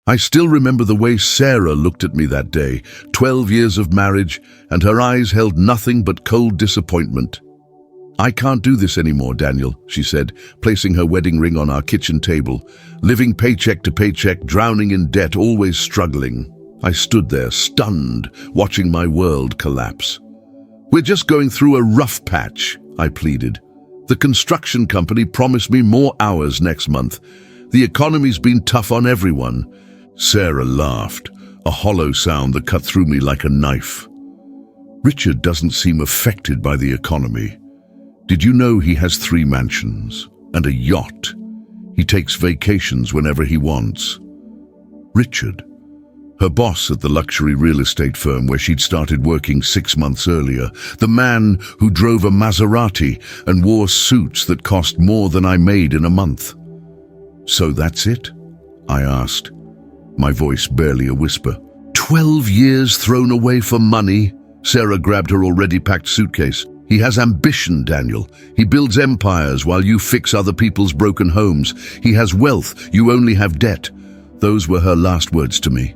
I still remember the way Sarah looked at me that day, 12 years of marriage, and her eyes held nothing but cold disappointment. "I can't do this anymore, Daniel," she said, placing her wedding ring on our kitchen table. "Living paycheck to paycheck, drowning in debt, always struggling." I stood there, stunned, watching my world collapse. "We're just going through a rough patch," I pleaded. "The construction company promised me more hours next month. The economy's been tough on everyone." Sarah laughed, a hollow sound that cut through me like a knife. "Richard doesn't seem affected by the economy. Did you know he has 3 mansions and a yacht? He takes vacations whenever he wants." Richard, her boss at the luxury real estate firm where she'd started working 6 months earlier, the man who drove a Maserati and wore suits that cost more than I made in a month. "So that's it?" I asked, my voice barely a whisper. 12 years thrown away for money? Sarah grabbed her already packed suitcase. "He has ambition, Daniel. He builds empires while you fix other people's broken homes. He has wealth, you only have debt." Those were her last words to me.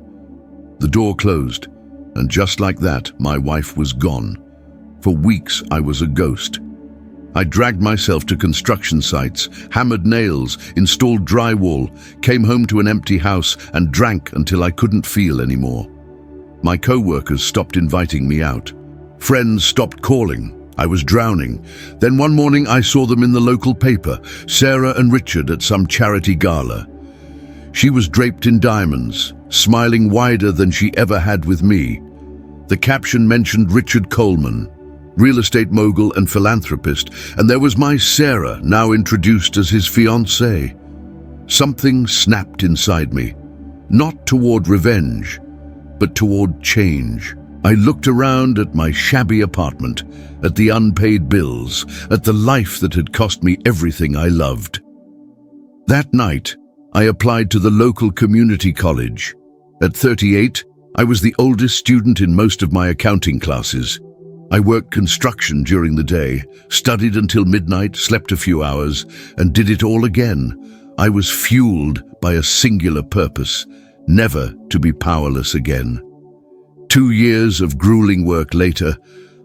The door closed, and just like that, my wife was gone. For weeks, I was a ghost. I dragged myself to construction sites, hammered nails, installed drywall, came home to an empty house, and drank until I couldn't feel anymore. My co-workers stopped inviting me out. Friends stopped calling. I was drowning. Then one morning I saw them in the local paper, Sarah and Richard at some charity gala. She was draped in diamonds, smiling wider than she ever had with me. The caption mentioned Richard Coleman, real estate mogul and philanthropist, and there was my Sarah, now introduced as his fiancée. Something snapped inside me, not toward revenge, but toward change. I looked around at my shabby apartment, at the unpaid bills, at the life that had cost me everything I loved. That night, I applied to the local community college. At 38, I was the oldest student in most of my accounting classes. I worked construction during the day, studied until midnight, slept a few hours, and did it all again. I was fueled by a singular purpose, never to be powerless again. 2 years of grueling work later,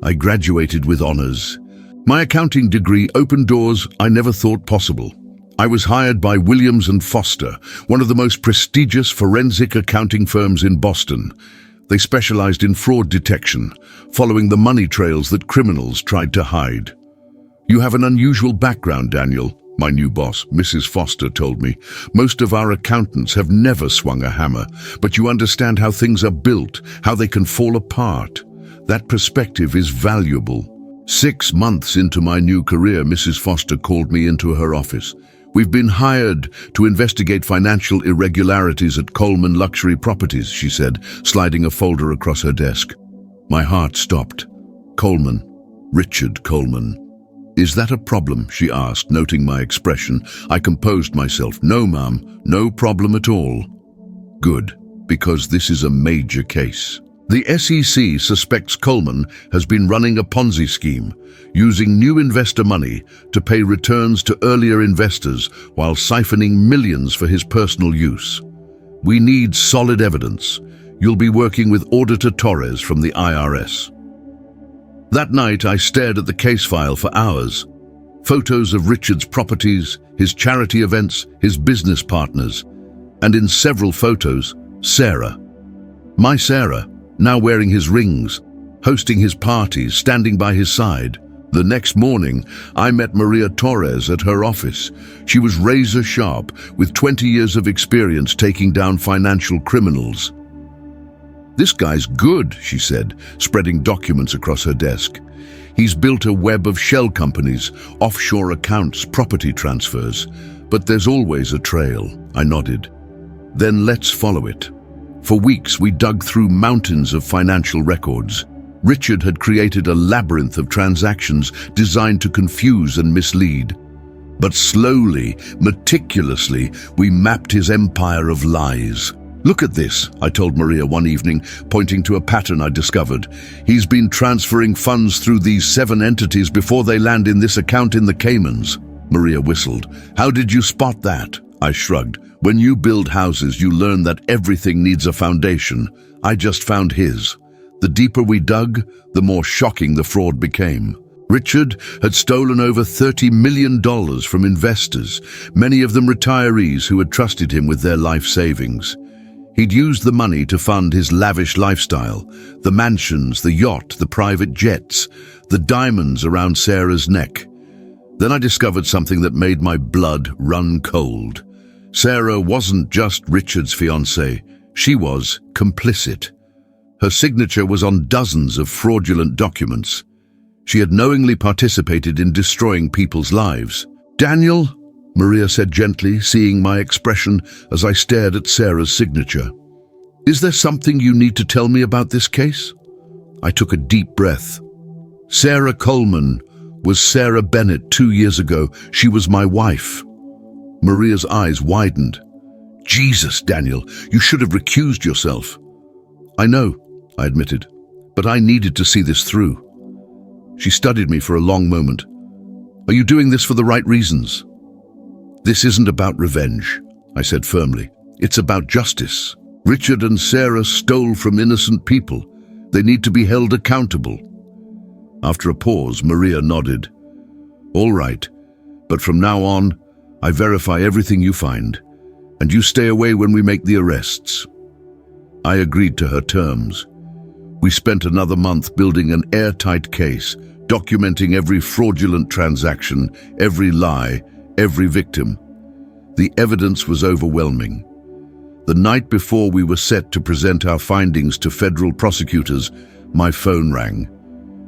I graduated with honors. My accounting degree opened doors I never thought possible. I was hired by Williams & Foster, one of the most prestigious forensic accounting firms in Boston. They specialized in fraud detection, following the money trails that criminals tried to hide. "You have an unusual background, Daniel," my new boss, Mrs. Foster, told me. "Most of our accountants have never swung a hammer, but you understand how things are built, how they can fall apart. That perspective is valuable." 6 months into my new career, Mrs. Foster called me into her office. "We've been hired to investigate financial irregularities at Coleman Luxury Properties," she said, sliding a folder across her desk. My heart stopped. Coleman. Richard Coleman. "Is that a problem?" she asked, noting my expression. I composed myself. "No, ma'am, no problem at all." "Good, because this is a major case. The SEC suspects Coleman has been running a Ponzi scheme, using new investor money to pay returns to earlier investors while siphoning millions for his personal use. We need solid evidence. You'll be working with Auditor Torres from the IRS." That night, I stared at the case file for hours. Photos of Richard's properties, his charity events, his business partners, and in several photos, Sarah. My Sarah, now wearing his rings, hosting his parties, standing by his side. The next morning, I met Maria Torres at her office. She was razor sharp, with 20 years of experience taking down financial criminals. "This guy's good," she said, spreading documents across her desk. "He's built a web of shell companies, offshore accounts, property transfers. But there's always a trail." I nodded. "Then let's follow it." For weeks, we dug through mountains of financial records. Richard had created a labyrinth of transactions designed to confuse and mislead. But slowly, meticulously, we mapped his empire of lies. "Look at this," I told Maria one evening, pointing to a pattern I discovered. "He's been transferring funds through these 7 entities before they land in this account in the Caymans." Maria whistled. "How did you spot that?" I shrugged. When you build houses, you learn that everything needs a foundation. I just found his. The deeper we dug, the more shocking the fraud became. Richard had stolen over $30 million from investors, many of them retirees who had trusted him with their life savings. He'd used the money to fund his lavish lifestyle, the mansions, the yacht, the private jets, the diamonds around Sarah's neck. Then I discovered something that made my blood run cold. Sarah wasn't just Richard's fiancée, she was complicit. Her signature was on dozens of fraudulent documents. She had knowingly participated in destroying people's lives. "Daniel," Maria said gently, seeing my expression as I stared at Sarah's signature. "Is there something you need to tell me about this case?" I took a deep breath. Sarah Coleman was Sarah Bennett 2 years ago. She was my wife. Maria's eyes widened. "Jesus, Daniel, you should have recused yourself." "I know," I admitted, "but I needed to see this through." She studied me for a long moment. "Are you doing this for the right reasons?" "This isn't about revenge," I said firmly. "It's about justice. Richard and Sarah stole from innocent people. They need to be held accountable." After a pause, Maria nodded. "All right, but from now on, I verify everything you find, and you stay away when we make the arrests." I agreed to her terms. We spent another month building an airtight case, documenting every fraudulent transaction, every lie, every victim. The evidence was overwhelming. The night before we were set to present our findings to federal prosecutors, my phone rang.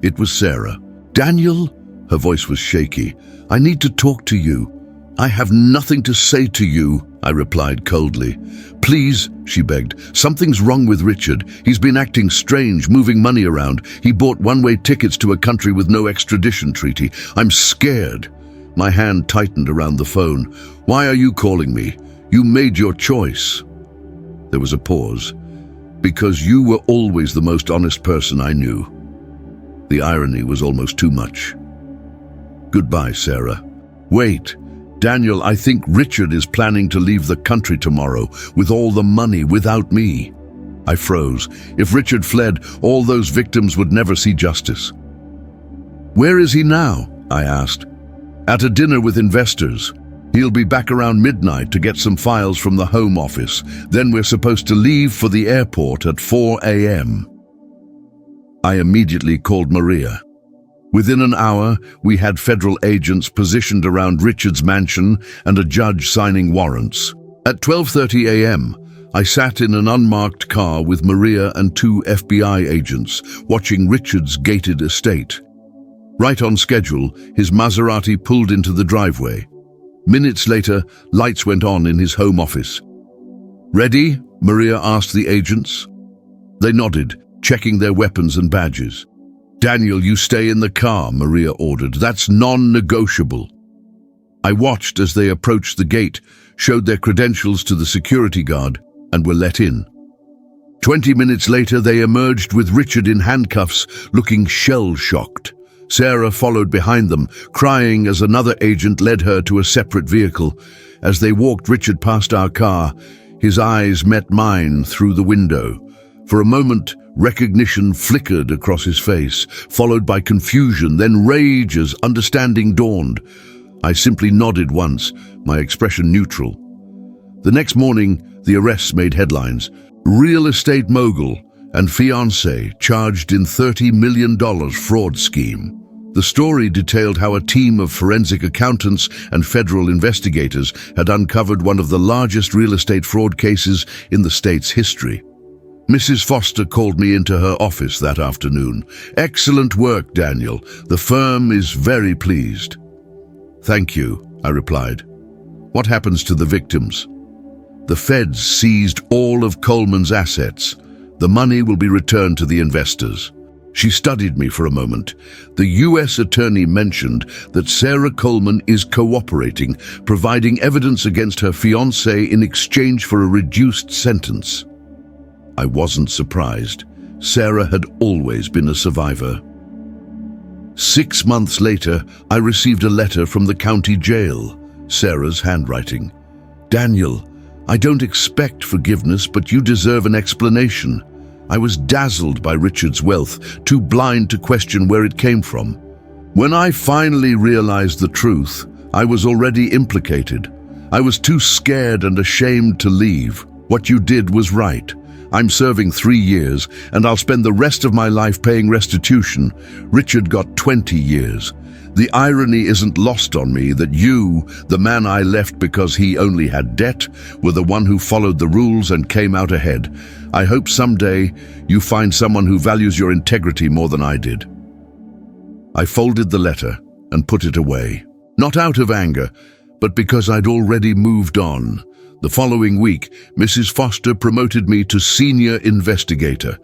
It was Sarah. "Daniel," her voice was shaky, "I need to talk to you." "I have nothing to say to you," I replied coldly. "Please," she begged, "something's wrong with Richard. He's been acting strange, moving money around. He bought one-way tickets to a country with no extradition treaty. I'm scared." My hand tightened around the phone. "Why are you calling me? You made your choice." There was a pause. "Because you were always the most honest person I knew." The irony was almost too much. "Goodbye, Sarah." "Wait. Daniel, I think Richard is planning to leave the country tomorrow with all the money without me." I froze. If Richard fled, all those victims would never see justice. "Where is he now?" I asked. "At a dinner with investors. He'll be back around midnight to get some files from the Home Office. Then we're supposed to leave for the airport at 4 a.m. I immediately called Maria. Within an hour, we had federal agents positioned around Richard's mansion and a judge signing warrants. At 12:30 a.m., I sat in an unmarked car with Maria and 2 FBI agents, watching Richard's gated estate. Right on schedule, his Maserati pulled into the driveway. Minutes later, lights went on in his home office. "Ready?" Maria asked the agents. They nodded, checking their weapons and badges. "Daniel, you stay in the car," Maria ordered. "That's non-negotiable." I watched as they approached the gate, showed their credentials to the security guard, and were let in. 20 minutes later, they emerged with Richard in handcuffs, looking shell-shocked. Sarah followed behind them, crying as another agent led her to a separate vehicle. As they walked Richard past our car, his eyes met mine through the window. For a moment, recognition flickered across his face, followed by confusion, then rage as understanding dawned. I simply nodded once, my expression neutral. The next morning, the arrests made headlines. Real estate mogul and fiancé charged in $30 million fraud scheme. The story detailed how a team of forensic accountants and federal investigators had uncovered one of the largest real estate fraud cases in the state's history. Mrs. Foster called me into her office that afternoon. "Excellent work, Daniel. The firm is very pleased." "Thank you," I replied. "What happens to the victims?" "The feds seized all of Coleman's assets. The money will be returned to the investors." She studied me for a moment. The U.S. attorney mentioned that Sarah Coleman is cooperating, providing evidence against her fiancé in exchange for a reduced sentence. I wasn't surprised. Sarah had always been a survivor. 6 months later, I received a letter from the county jail, Sarah's handwriting. "Daniel, I don't expect forgiveness, but you deserve an explanation. I was dazzled by Richard's wealth, too blind to question where it came from. When I finally realized the truth, I was already implicated. I was too scared and ashamed to leave. What you did was right. I'm serving 3 years, and I'll spend the rest of my life paying restitution. Richard got 20 years. The irony isn't lost on me that you, the man I left because he only had debt, were the one who followed the rules and came out ahead. I hope someday you find someone who values your integrity more than I did. I folded the letter and put it away, not out of anger, but because I'd already moved on. The following week, Mrs. Foster promoted me to senior investigator.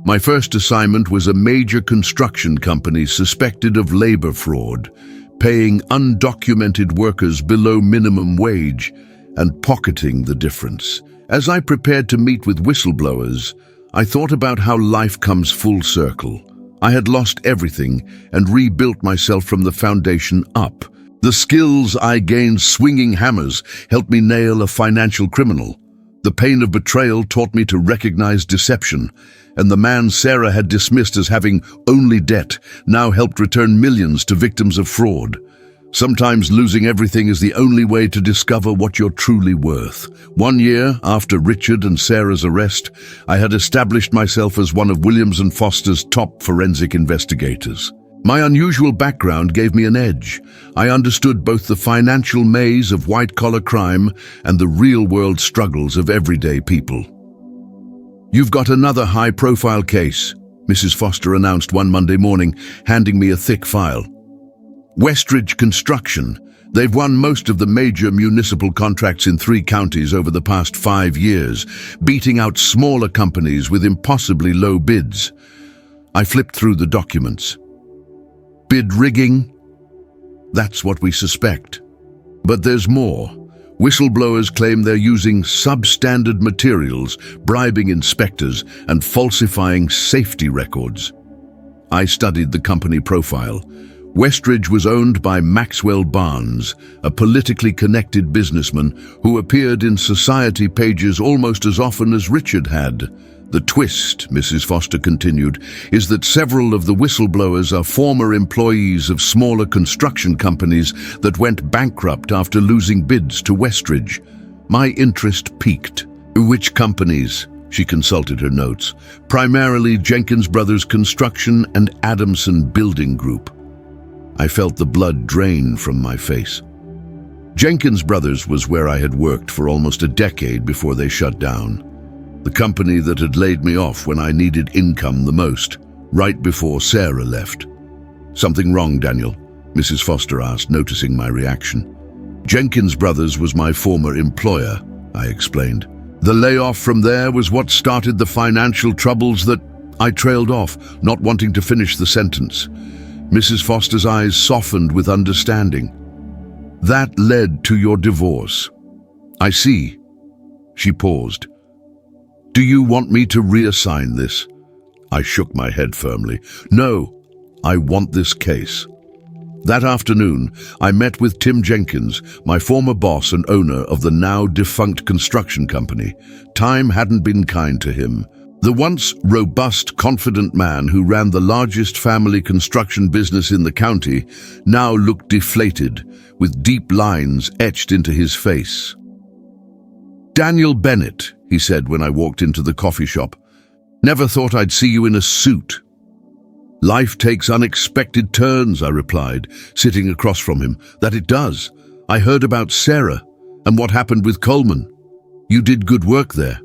My first assignment was a major construction company suspected of labor fraud, paying undocumented workers below minimum wage and pocketing the difference. As I prepared to meet with whistleblowers, I thought about how life comes full circle. I had lost everything and rebuilt myself from the foundation up. The skills I gained swinging hammers helped me nail a financial criminal. The pain of betrayal taught me to recognize deception, and the man Sarah had dismissed as having only debt now helped return millions to victims of fraud. Sometimes losing everything is the only way to discover what you're truly worth. 1 year after Richard and Sarah's arrest, I had established myself as one of Williams & Foster's top forensic investigators. My unusual background gave me an edge. I understood both the financial maze of white-collar crime and the real-world struggles of everyday people. "You've got another high-profile case," Mrs. Foster announced one Monday morning, handing me a thick file. "Westridge Construction. They've won most of the major municipal contracts in 3 counties over the past 5 years, beating out smaller companies with impossibly low bids." I flipped through the documents. Bid rigging? That's what we suspect. But there's more. Whistleblowers claim they're using substandard materials, bribing inspectors, and falsifying safety records. I studied the company profile. Westridge was owned by Maxwell Barnes, a politically connected businessman who appeared in society pages almost as often as Richard had. The twist, Mrs. Foster continued, is that several of the whistleblowers are former employees of smaller construction companies that went bankrupt after losing bids to Westridge. My interest piqued. "Which companies?" She consulted her notes. "Primarily Jenkins Brothers Construction and Adamson Building Group." I felt the blood drain from my face. Jenkins Brothers was where I had worked for almost a decade before they shut down. The company that had laid me off when I needed income the most, right before Sarah left. "Something wrong, Daniel?" Mrs. Foster asked, noticing my reaction. "Jenkins Brothers was my former employer," I explained. "The layoff from there was what started the financial troubles that..." I trailed off, not wanting to finish the sentence. Mrs. Foster's eyes softened with understanding. "That led to your divorce." "I see." She paused. "Do you want me to reassign this?" I shook my head firmly. "No, I want this case." That afternoon, I met with Tim Jenkins, my former boss and owner of the now-defunct construction company. Time hadn't been kind to him. The once robust, confident man who ran the largest family construction business in the county now looked deflated, with deep lines etched into his face. "Daniel Bennett," he said when I walked into the coffee shop. "Never thought I'd see you in a suit." "Life takes unexpected turns," I replied, sitting across from him. "That it does. I heard about Sarah and what happened with Coleman. You did good work there."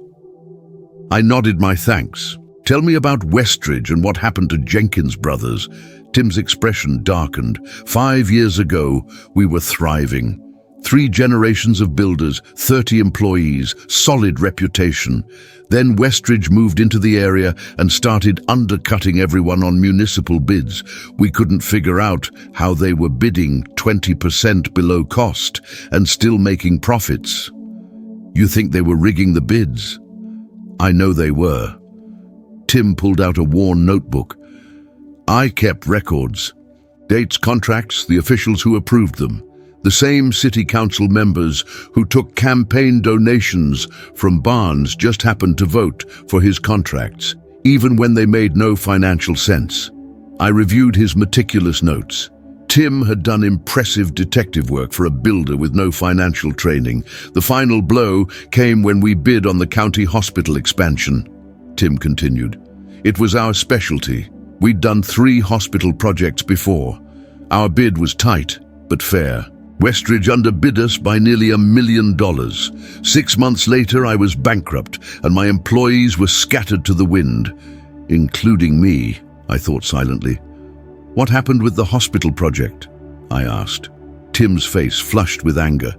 I nodded my thanks. "Tell me about Westridge and what happened to Jenkins Brothers." Tim's expression darkened. 5 years ago, we were thriving. 3 generations of builders, 30 employees, solid reputation. Then Westridge moved into the area and started undercutting everyone on municipal bids. We couldn't figure out how they were bidding 20% below cost and still making profits. "You think they were rigging the bids?" "I know they were." Tim pulled out a worn notebook. "I kept records. Dates, contracts, the officials who approved them. The same city council members who took campaign donations from Barnes just happened to vote for his contracts, even when they made no financial sense. I reviewed his meticulous notes. Tim had done impressive detective work for a builder with no financial training. The final blow came when we bid on the county hospital expansion. Tim continued. It was our specialty. We'd done 3 hospital projects before. Our bid was tight, but fair. Westridge underbid us by nearly $1 million. 6 months later, I was bankrupt, and my employees were scattered to the wind. Including me, I thought silently. What happened with the hospital project? I asked. Tim's face flushed with anger.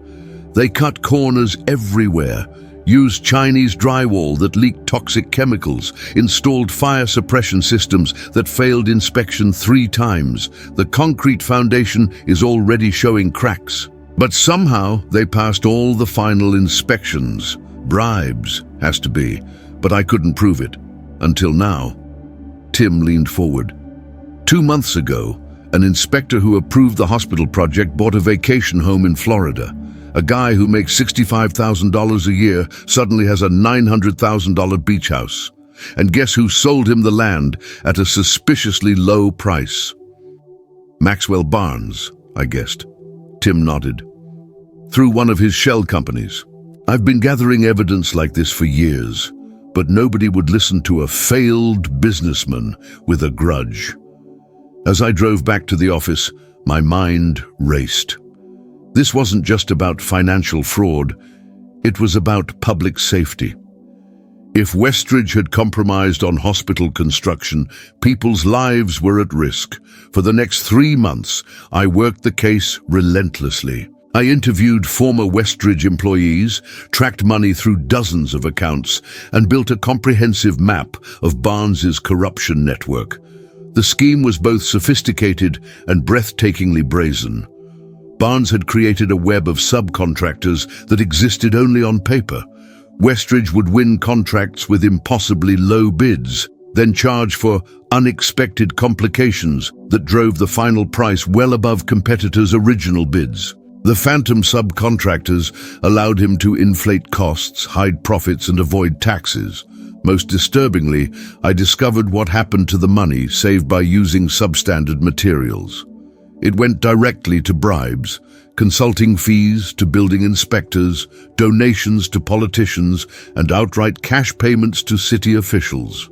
They cut corners everywhere, used Chinese drywall that leaked toxic chemicals, installed fire suppression systems that failed inspection 3 times. The concrete foundation is already showing cracks. But somehow they passed all the final inspections. Bribes, has to be, but I couldn't prove it. Until now. Tim leaned forward. 2 months ago, an inspector who approved the hospital project bought a vacation home in Florida. A guy who makes $65,000 a year suddenly has a $900,000 beach house. And guess who sold him the land at a suspiciously low price? Maxwell Barnes, I guessed. Tim nodded. Through one of his shell companies. I've been gathering evidence like this for years, but nobody would listen to a failed businessman with a grudge. As I drove back to the office, my mind raced. This wasn't just about financial fraud, it was about public safety. If Westridge had compromised on hospital construction, people's lives were at risk. For the next 3 months, I worked the case relentlessly. I interviewed former Westridge employees, tracked money through dozens of accounts, and built a comprehensive map of Barnes's corruption network. The scheme was both sophisticated and breathtakingly brazen. Barnes had created a web of subcontractors that existed only on paper. Westridge would win contracts with impossibly low bids, then charge for unexpected complications that drove the final price well above competitors' original bids. The phantom subcontractors allowed him to inflate costs, hide profits, and avoid taxes. Most disturbingly, I discovered what happened to the money saved by using substandard materials. It went directly to bribes, consulting fees to building inspectors, donations to politicians, and outright cash payments to city officials.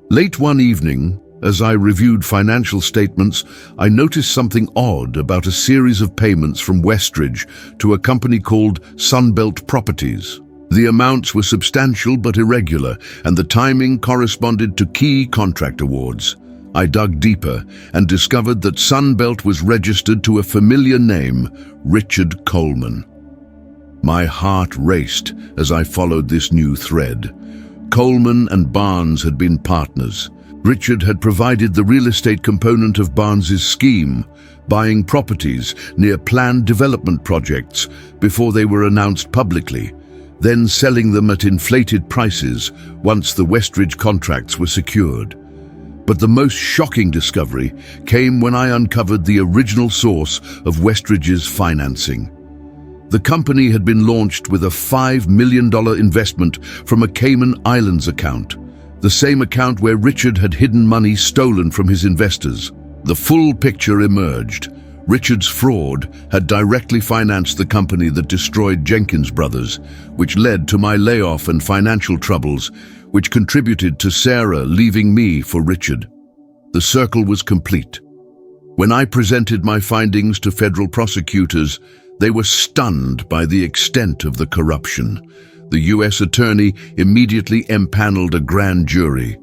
Late one evening, as I reviewed financial statements, I noticed something odd about a series of payments from Westridge to a company called Sunbelt Properties. The amounts were substantial but irregular, and the timing corresponded to key contract awards. I dug deeper and discovered that Sunbelt was registered to a familiar name, Richard Coleman. My heart raced as I followed this new thread. Coleman and Barnes had been partners. Richard had provided the real estate component of Barnes's scheme, buying properties near planned development projects before they were announced publicly, then selling them at inflated prices once the Westridge contracts were secured. But the most shocking discovery came when I uncovered the original source of Westridge's financing. The company had been launched with a $5 million investment from a Cayman Islands account, the same account where Richard had hidden money stolen from his investors. The full picture emerged. Richard's fraud had directly financed the company that destroyed Jenkins Brothers, which led to my layoff and financial troubles, which contributed to Sarah leaving me for Richard. The circle was complete. When I presented my findings to federal prosecutors, they were stunned by the extent of the corruption. The U.S. attorney immediately empaneled a grand jury.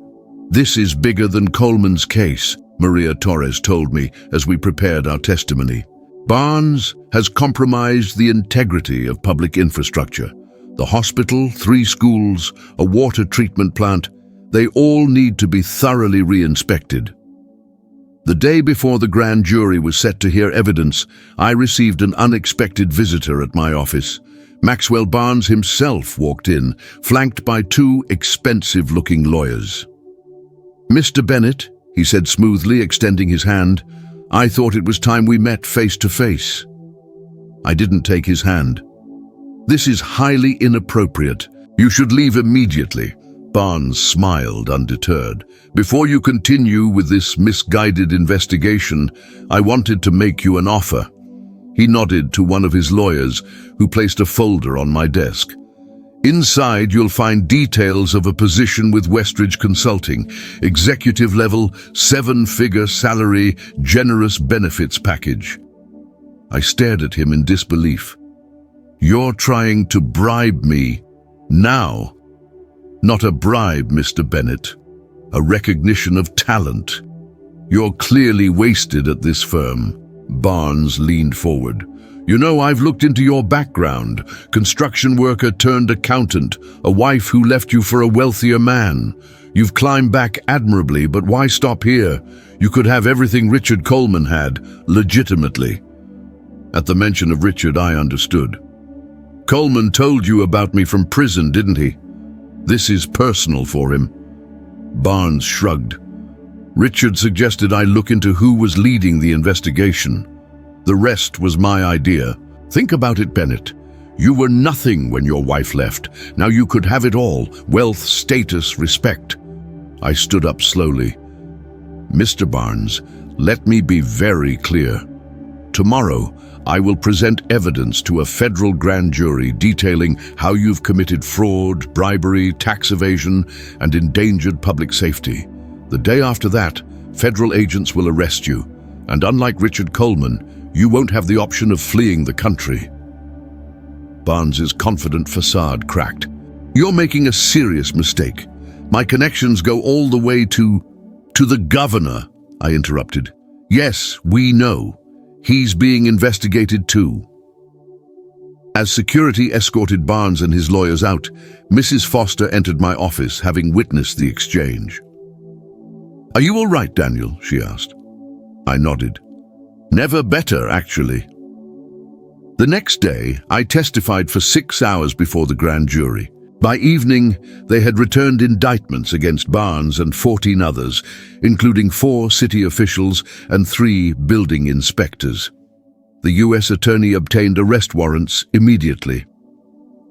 "This is bigger than Coleman's case," Maria Torres told me as we prepared our testimony. "Barnes has compromised the integrity of public infrastructure. The hospital, 3 schools, a water treatment plant, they all need to be thoroughly re-inspected." The day before the grand jury was set to hear evidence, I received an unexpected visitor at my office. Maxwell Barnes himself walked in, flanked by 2 expensive-looking lawyers. "Mr. Bennett," he said smoothly, extending his hand, I thought it was time we met face to face. I didn't take his hand. This is highly inappropriate. You should leave immediately. Barnes smiled undeterred. Before you continue with this misguided investigation, I wanted to make you an offer. He nodded to one of his lawyers, who placed a folder on my desk. Inside, you'll find details of a position with Westridge Consulting, executive level, 7-figure salary, generous benefits package. I stared at him in disbelief. You're trying to bribe me now. Not a bribe, Mr. Bennett. A recognition of talent. You're clearly wasted at this firm. Barnes leaned forward. You know, I've looked into your background. Construction worker turned accountant, a wife who left you for a wealthier man. You've climbed back admirably, but why stop here? You could have everything Richard Coleman had, legitimately. At the mention of Richard, I understood. Coleman told you about me from prison, didn't he? This is personal for him. Barnes shrugged. Richard suggested I look into who was leading the investigation. The rest was my idea. Think about it, Bennett. You were nothing when your wife left. Now you could have it all: wealth, status, respect. I stood up slowly. Mr. Barnes, let me be very clear. Tomorrow, I will present evidence to a federal grand jury detailing how you've committed fraud, bribery, tax evasion, and endangered public safety. The day after that, federal agents will arrest you, and unlike Richard Coleman, you won't have the option of fleeing the country. Barnes's confident facade cracked. You're making a serious mistake. My connections go all the way to the governor, I interrupted. Yes, we know. He's being investigated too. As security escorted Barnes and his lawyers out, Mrs. Foster entered my office, having witnessed the exchange. Are you all right, Daniel? She asked. I nodded. Never better, actually. The next day, I testified for 6 hours before the grand jury. By evening, they had returned indictments against Barnes and 14 others, including 4 city officials and 3 building inspectors. The U.S. attorney obtained arrest warrants immediately.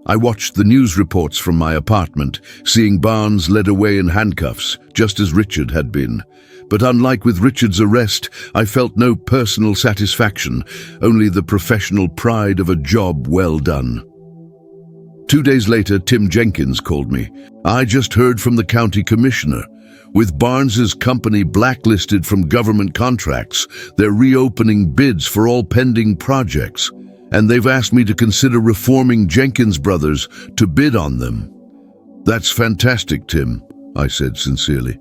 I watched the news reports from my apartment, seeing Barnes led away in handcuffs, just as Richard had been. But unlike with Richard's arrest, I felt no personal satisfaction, only the professional pride of a job well done. 2 days later, Tim Jenkins called me. I just heard from the county commissioner. With Barnes's company blacklisted from government contracts, they're reopening bids for all pending projects, and they've asked me to consider reforming Jenkins Brothers to bid on them. That's fantastic, Tim, I said sincerely.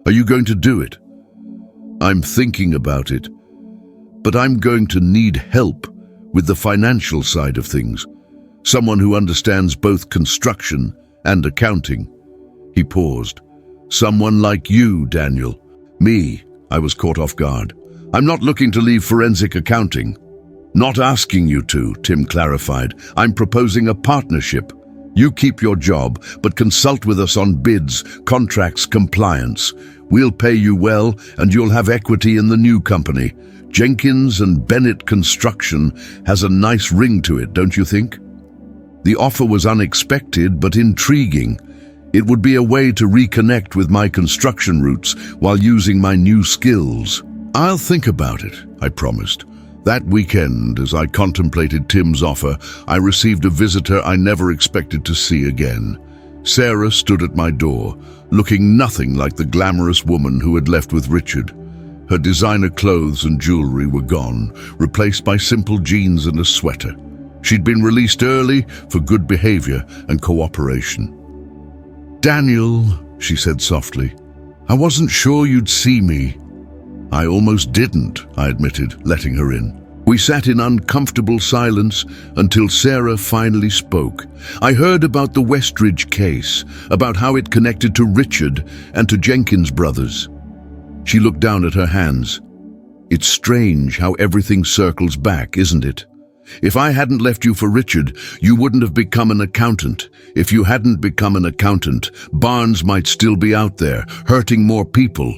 Are you going to do it? I'm thinking about it, but I'm going to need help with the financial side of things. Someone who understands both construction and accounting. He paused. Someone like you, Daniel. Me, I was caught off guard. I'm not looking to leave forensic accounting. Not asking you to, Tim clarified. I'm proposing a partnership. You keep your job, but consult with us on bids, contracts, compliance. We'll pay you well, and you'll have equity in the new company. Jenkins and Bennett Construction has a nice ring to it, don't you think? The offer was unexpected but intriguing. It would be a way to reconnect with my construction roots while using my new skills. I'll think about it, I promised. That weekend, as I contemplated Tim's offer, I received a visitor I never expected to see again. Sarah stood at my door, looking nothing like the glamorous woman who had left with Richard. Her designer clothes and jewelry were gone, replaced by simple jeans and a sweater. She'd been released early for good behavior and cooperation. Daniel, she said softly, I wasn't sure you'd see me. I almost didn't, I admitted, letting her in. We sat in uncomfortable silence until Sarah finally spoke. I heard about the Westridge case, about how it connected to Richard and to Jenkins Brothers. She looked down at her hands. It's strange how everything circles back, isn't it? If I hadn't left you for Richard, you wouldn't have become an accountant. If you hadn't become an accountant, Barnes might still be out there, hurting more people.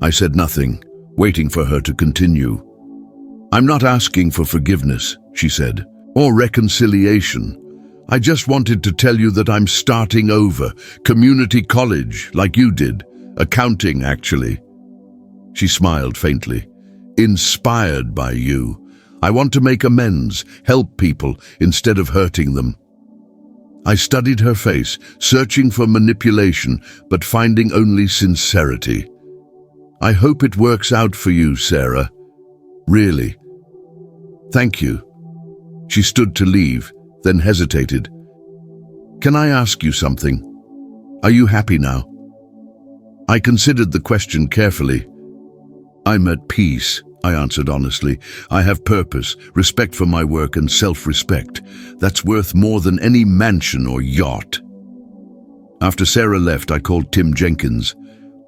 I said nothing, waiting for her to continue. "I'm not asking for forgiveness," she said, "or reconciliation. I just wanted to tell you that I'm starting over, community college, like you did. Accounting, actually." She smiled faintly. "Inspired by you. I want to make amends, help people, instead of hurting them." I studied her face, searching for manipulation, but finding only sincerity. "I hope it works out for you, Sarah. Really. Thank you." She stood to leave, then hesitated. "Can I ask you something? Are you happy now?" I considered the question carefully. "I'm at peace," I answered honestly. "I have purpose, respect for my work, and self-respect. That's worth more than any mansion or yacht." After Sarah left, I called Tim Jenkins.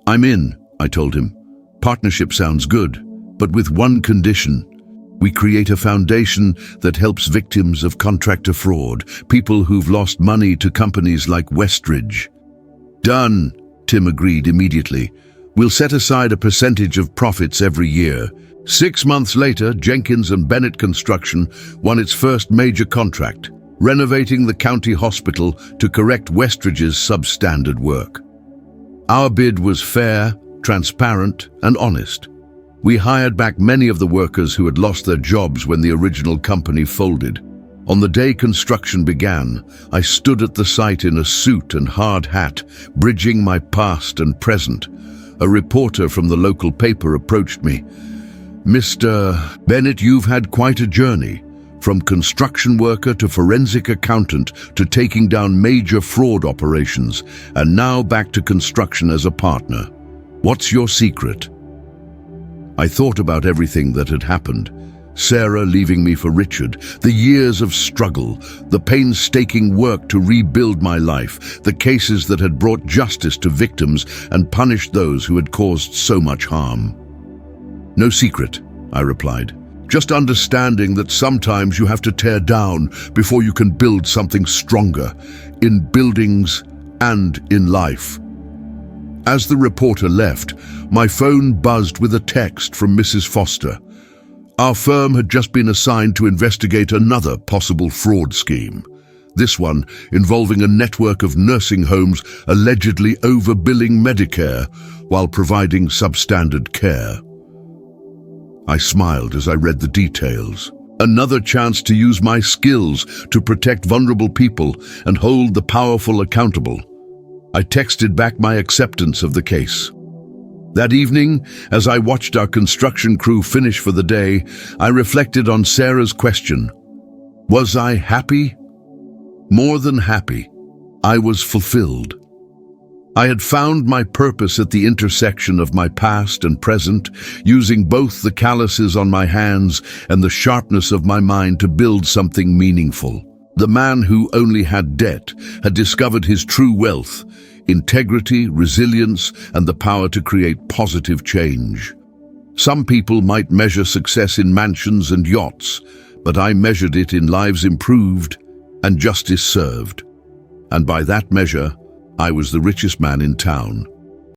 "I'm in," I told him. "Partnership sounds good, but with one condition. We create a foundation that helps victims of contractor fraud, people who've lost money to companies like Westridge." "Done," Tim agreed immediately. "We'll set aside a percentage of profits every year." 6 months later, Jenkins and Bennett Construction won its first major contract, renovating the county hospital to correct Westridge's substandard work. Our bid was fair, transparent, and honest. We hired back many of the workers who had lost their jobs when the original company folded. On the day construction began, I stood at the site in a suit and hard hat, bridging my past and present. A reporter from the local paper approached me. "Mr. Bennett, you've had quite a journey, from construction worker to forensic accountant to taking down major fraud operations, and now back to construction as a partner. What's your secret?" I thought about everything that had happened. Sarah leaving me for Richard, the years of struggle, the painstaking work to rebuild my life, the cases that had brought justice to victims and punished those who had caused so much harm. "No secret," I replied. "Just understanding that sometimes you have to tear down before you can build something stronger, in buildings and in life." As the reporter left, my phone buzzed with a text from Mrs. Foster. Our firm had just been assigned to investigate another possible fraud scheme. This one involving a network of nursing homes allegedly overbilling Medicare while providing substandard care. I smiled as I read the details. Another chance to use my skills to protect vulnerable people and hold the powerful accountable. I texted back my acceptance of the case. That evening, as I watched our construction crew finish for the day, I reflected on Sarah's question. Was I happy? More than happy. I was fulfilled. I had found my purpose at the intersection of my past and present, using both the calluses on my hands and the sharpness of my mind to build something meaningful. The man who only had debt had discovered his true wealth, integrity, resilience, and the power to create positive change. Some people might measure success in mansions and yachts, but I measured it in lives improved and justice served. And by that measure, I was the richest man in town.